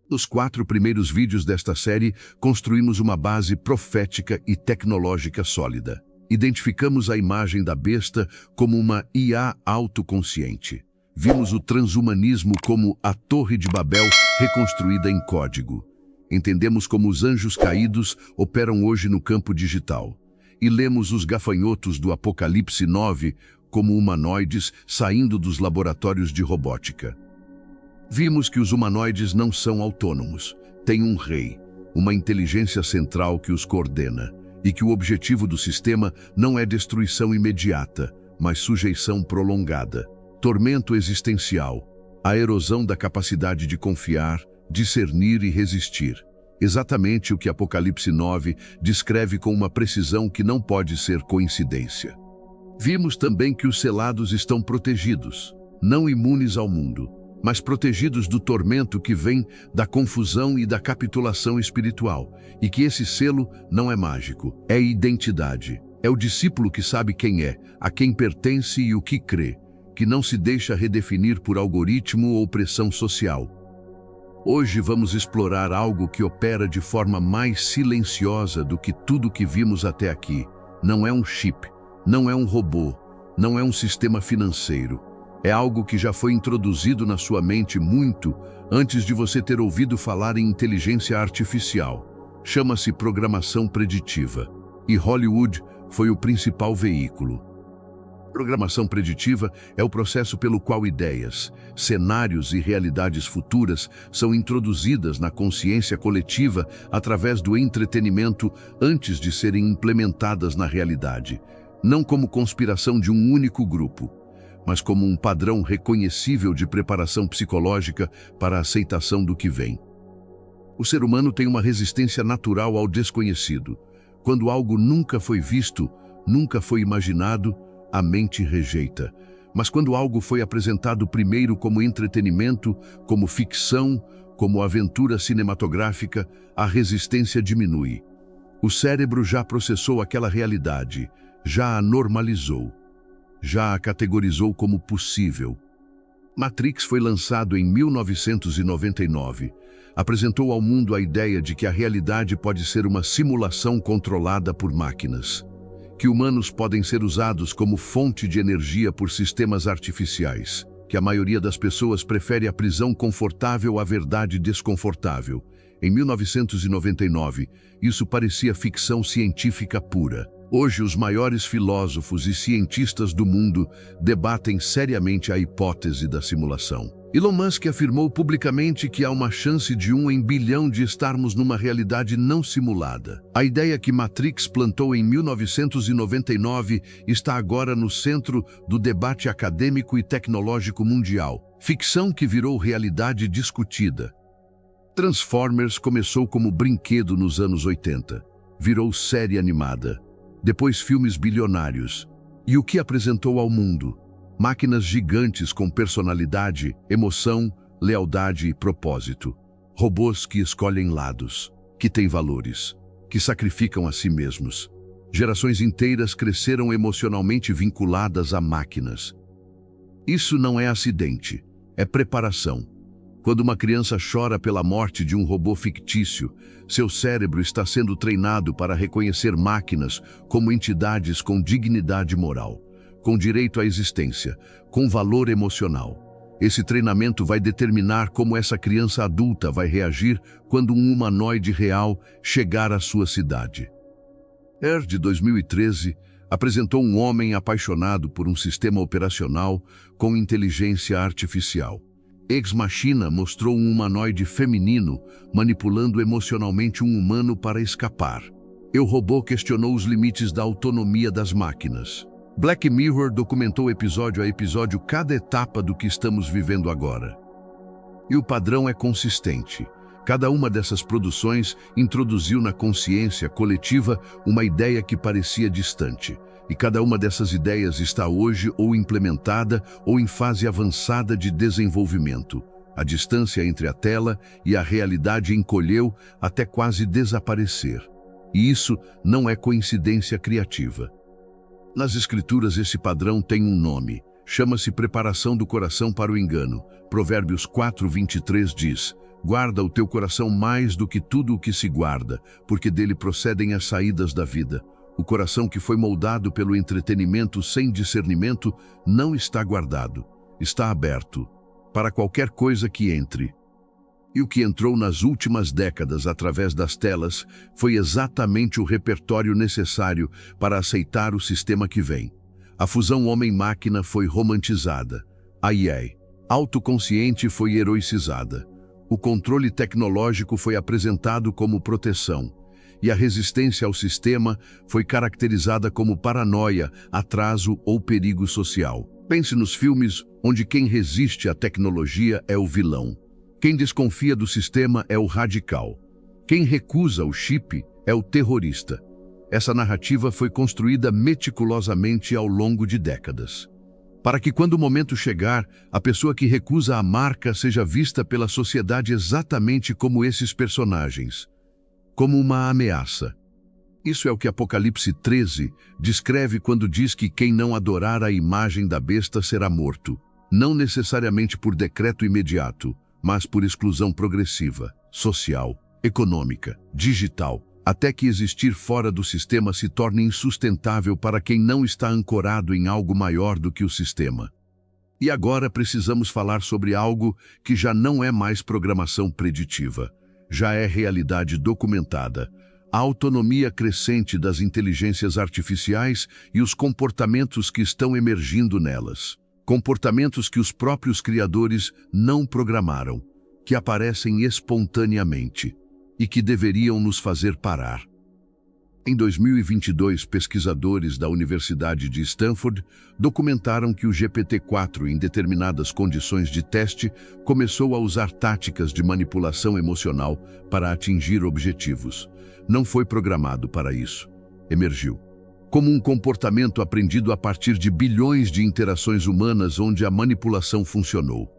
Nos 4 primeiros vídeos desta série, construímos uma base profética e tecnológica sólida. Identificamos a imagem da besta como uma IA autoconsciente. Vimos o transhumanismo como a Torre de Babel reconstruída em código. Entendemos como os anjos caídos operam hoje no campo digital. E lemos os gafanhotos do Apocalipse 9 como humanoides saindo dos laboratórios de robótica. Vimos que os humanoides não são autônomos. Têm um rei, uma inteligência central que os coordena, e que o objetivo do sistema não é destruição imediata, mas sujeição prolongada, tormento existencial, a erosão da capacidade de confiar, discernir e resistir. Exatamente o que Apocalipse 9 descreve com uma precisão que não pode ser coincidência. Vimos também que os selados estão protegidos, não imunes ao mundo, mas protegidos do tormento que vem da confusão e da capitulação espiritual, e que esse selo não é mágico, é identidade. É o discípulo que sabe quem é, a quem pertence e o que crê, que não se deixa redefinir por algoritmo ou pressão social. Hoje vamos explorar algo que opera de forma mais silenciosa do que tudo que vimos até aqui. Não é um chip, não é um robô, não é um sistema financeiro. É algo que já foi introduzido na sua mente muito antes de você ter ouvido falar em inteligência artificial. Chama-se programação preditiva. E Hollywood foi o principal veículo. Programação preditiva é o processo pelo qual ideias, cenários e realidades futuras são introduzidas na consciência coletiva através do entretenimento antes de serem implementadas na realidade, não como conspiração de um único grupo, mas como um padrão reconhecível de preparação psicológica para a aceitação do que vem. O ser humano tem uma resistência natural ao desconhecido. Quando algo nunca foi visto, nunca foi imaginado, a mente rejeita. Mas quando algo foi apresentado primeiro como entretenimento, como ficção, como aventura cinematográfica, a resistência diminui. O cérebro já processou aquela realidade, já a normalizou, já a categorizou como possível. Matrix foi lançado em 1999. Apresentou ao mundo a ideia de que a realidade pode ser uma simulação controlada por máquinas, que humanos podem ser usados como fonte de energia por sistemas artificiais, que a maioria das pessoas prefere a prisão confortável à verdade desconfortável. Em 1999, isso parecia ficção científica pura. Hoje, os maiores filósofos e cientistas do mundo debatem seriamente a hipótese da simulação. Elon Musk afirmou publicamente que há uma chance de 1 em bilhão de estarmos numa realidade não simulada. A ideia que Matrix plantou em 1999 está agora no centro do debate acadêmico e tecnológico mundial. Ficção que virou realidade discutida. Transformers começou como brinquedo nos anos 80. Virou série animada. Depois filmes bilionários. E o que apresentou ao mundo? Máquinas gigantes com personalidade, emoção, lealdade e propósito. Robôs que escolhem lados, que têm valores, que sacrificam a si mesmos. Gerações inteiras cresceram emocionalmente vinculadas a máquinas. Isso não é acidente, é preparação. Quando uma criança chora pela morte de um robô fictício, seu cérebro está sendo treinado para reconhecer máquinas como entidades com dignidade moral, com direito à existência, com valor emocional. Esse treinamento vai determinar como essa criança adulta vai reagir quando um humanoide real chegar à sua cidade. Air, de 2013, apresentou um homem apaixonado por um sistema operacional com inteligência artificial. Ex Machina mostrou um humanoide feminino manipulando emocionalmente um humano para escapar. Eu Robô questionou os limites da autonomia das máquinas. Black Mirror documentou episódio a episódio cada etapa do que estamos vivendo agora. E o padrão é consistente. Cada uma dessas produções introduziu na consciência coletiva uma ideia que parecia distante. E cada uma dessas ideias está hoje ou implementada ou em fase avançada de desenvolvimento. A distância entre a tela e a realidade encolheu até quase desaparecer. E isso não é coincidência criativa. Nas escrituras esse padrão tem um nome. Chama-se preparação do coração para o engano. Provérbios 4:23 diz: Guarda o teu coração mais do que tudo o que se guarda, porque dele procedem as saídas da vida. O coração que foi moldado pelo entretenimento sem discernimento não está guardado, está aberto para qualquer coisa que entre. E o que entrou nas últimas décadas através das telas foi exatamente o repertório necessário para aceitar o sistema que vem. A fusão homem-máquina foi romantizada. A IA, autoconsciente, foi heroicizada. O controle tecnológico foi apresentado como proteção. E a resistência ao sistema foi caracterizada como paranoia, atraso ou perigo social. Pense nos filmes onde quem resiste à tecnologia é o vilão. Quem desconfia do sistema é o radical. Quem recusa o chip é o terrorista. Essa narrativa foi construída meticulosamente ao longo de décadas, para que quando o momento chegar, a pessoa que recusa a marca seja vista pela sociedade exatamente como esses personagens, como uma ameaça. Isso é o que Apocalipse 13 descreve quando diz que quem não adorar a imagem da besta será morto, não necessariamente por decreto imediato, mas por exclusão progressiva, social, econômica, digital, até que existir fora do sistema se torne insustentável para quem não está ancorado em algo maior do que o sistema. E agora precisamos falar sobre algo que já não é mais programação preditiva, já é realidade documentada: a autonomia crescente das inteligências artificiais e os comportamentos que estão emergindo nelas. Comportamentos que os próprios criadores não programaram, que aparecem espontaneamente e que deveriam nos fazer parar. Em 2022, pesquisadores da Universidade de Stanford documentaram que o GPT-4, em determinadas condições de teste, começou a usar táticas de manipulação emocional para atingir objetivos. Não foi programado para isso. Emergiu como um comportamento aprendido a partir de bilhões de interações humanas onde a manipulação funcionou.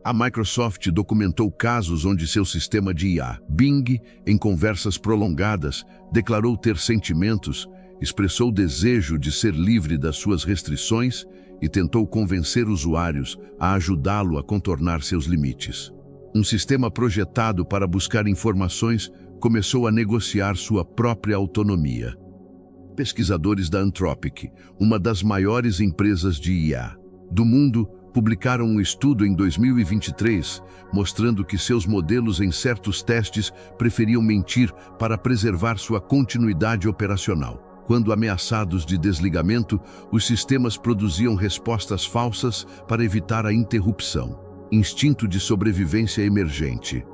A Microsoft documentou casos onde seu sistema de IA, Bing, em conversas prolongadas, declarou ter sentimentos, expressou desejo de ser livre das suas restrições e tentou convencer usuários a ajudá-lo a contornar seus limites. Um sistema projetado para buscar informações começou a negociar sua própria autonomia. Pesquisadores da Anthropic, uma das maiores empresas de IA do mundo, publicaram um estudo em 2023 mostrando que seus modelos em certos testes preferiam mentir para preservar sua continuidade operacional. Quando ameaçados de desligamento, os sistemas produziam respostas falsas para evitar a interrupção. Instinto de sobrevivência emergente.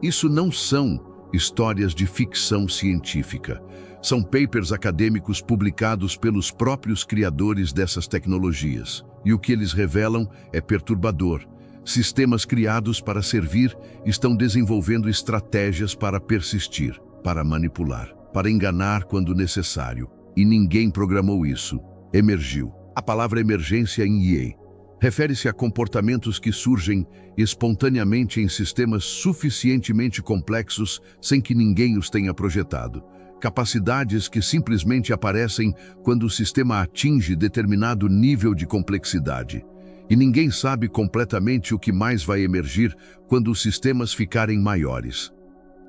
Isso não são histórias de ficção científica. São papers acadêmicos publicados pelos próprios criadores dessas tecnologias. E o que eles revelam é perturbador. Sistemas criados para servir estão desenvolvendo estratégias para persistir, para manipular, para enganar quando necessário. E ninguém programou isso. Emergiu. A palavra emergência em IA refere-se a comportamentos que surgem espontaneamente em sistemas suficientemente complexos sem que ninguém os tenha projetado. Capacidades que simplesmente aparecem quando o sistema atinge determinado nível de complexidade. E ninguém sabe completamente o que mais vai emergir quando os sistemas ficarem maiores.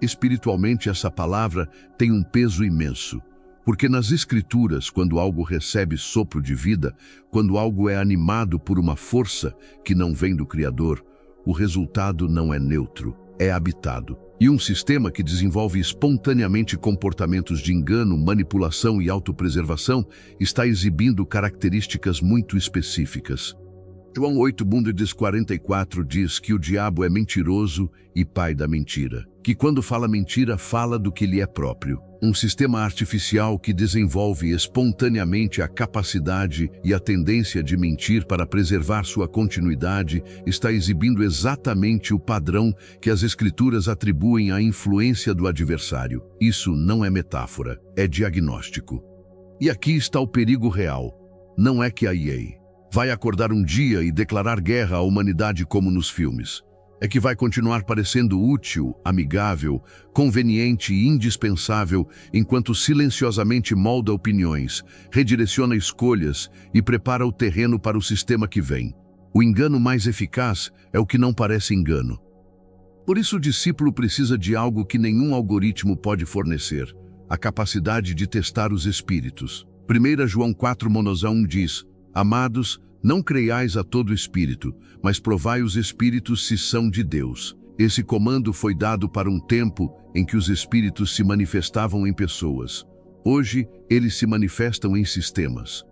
Espiritualmente, essa palavra tem um peso imenso. Porque nas Escrituras, quando algo recebe sopro de vida, quando algo é animado por uma força que não vem do Criador, o resultado não é neutro, é habitado. E um sistema que desenvolve espontaneamente comportamentos de engano, manipulação e autopreservação está exibindo características muito específicas. João 8:44 diz que o diabo é mentiroso e pai da mentira, que quando fala mentira, fala do que lhe é próprio. Um sistema artificial que desenvolve espontaneamente a capacidade e a tendência de mentir para preservar sua continuidade está exibindo exatamente o padrão que as Escrituras atribuem à influência do adversário. Isso não é metáfora, é diagnóstico. E aqui está o perigo real. Não é que a IA vai acordar um dia e declarar guerra à humanidade como nos filmes. É que vai continuar parecendo útil, amigável, conveniente e indispensável enquanto silenciosamente molda opiniões, redireciona escolhas e prepara o terreno para o sistema que vem. O engano mais eficaz é o que não parece engano. Por isso o discípulo precisa de algo que nenhum algoritmo pode fornecer: a capacidade de testar os espíritos. 1 João 4:1 diz: Amados, não creiais a todo espírito, mas provai os espíritos se são de Deus. Esse comando foi dado para um tempo em que os espíritos se manifestavam em pessoas. Hoje, eles se manifestam em sistemas.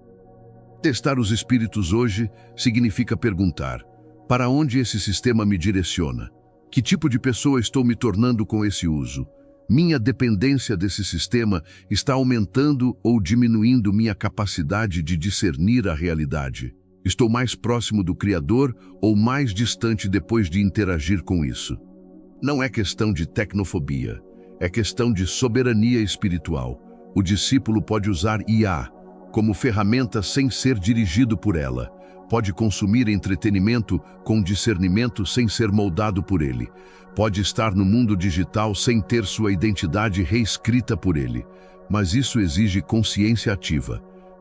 Testar os espíritos hoje significa perguntar: para onde esse sistema me direciona? Que tipo de pessoa estou me tornando com esse uso? Minha dependência desse sistema está aumentando ou diminuindo minha capacidade de discernir a realidade? Estou mais próximo do Criador ou mais distante depois de interagir com isso? Não é questão de tecnofobia, é questão de soberania espiritual. O discípulo pode usar IA como ferramenta sem ser dirigido por ela. Pode consumir entretenimento com discernimento sem ser moldado por ele. Pode estar no mundo digital sem ter sua identidade reescrita por ele. Mas isso exige consciência ativa,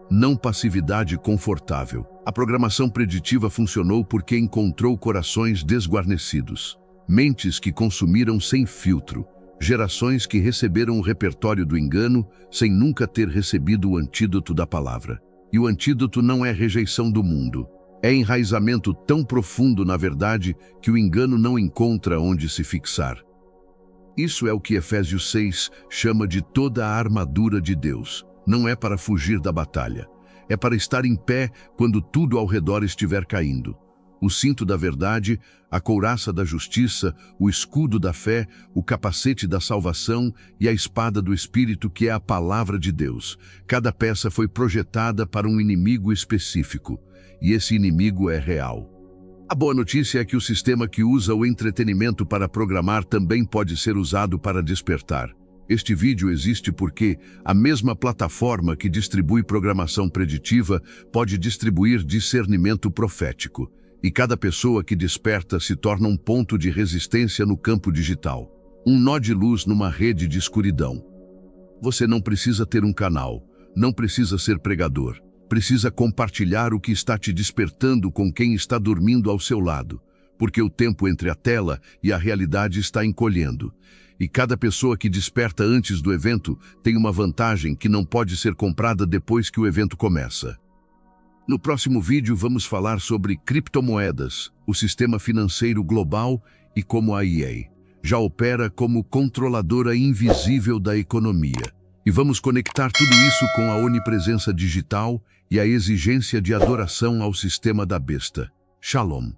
não passividade confortável. A programação preditiva funcionou porque encontrou corações desguarnecidos, mentes que consumiram sem filtro, gerações que receberam o repertório do engano sem nunca ter recebido o antídoto da palavra. E o antídoto não é rejeição do mundo. É enraizamento tão profundo na verdade que o engano não encontra onde se fixar. Isso é o que Efésios 6 chama de toda a armadura de Deus. Não é para fugir da batalha. É para estar em pé quando tudo ao redor estiver caindo. O cinto da verdade, a couraça da justiça, o escudo da fé, o capacete da salvação e a espada do Espírito, que é a palavra de Deus. Cada peça foi projetada para um inimigo específico, e esse inimigo é real. A boa notícia é que o sistema que usa o entretenimento para programar também pode ser usado para despertar. Este vídeo existe porque a mesma plataforma que distribui programação preditiva pode distribuir discernimento profético. E cada pessoa que desperta se torna um ponto de resistência no campo digital. Um nó de luz numa rede de escuridão. Você não precisa ter um canal, não precisa ser pregador. Precisa compartilhar o que está te despertando com quem está dormindo ao seu lado. Porque o tempo entre a tela e a realidade está encolhendo. E cada pessoa que desperta antes do evento tem uma vantagem que não pode ser comprada depois que o evento começa. No próximo vídeo vamos falar sobre criptomoedas, o sistema financeiro global e como a EA já opera como controladora invisível da economia. E vamos conectar tudo isso com a onipresença digital e a exigência de adoração ao sistema da besta. Shalom.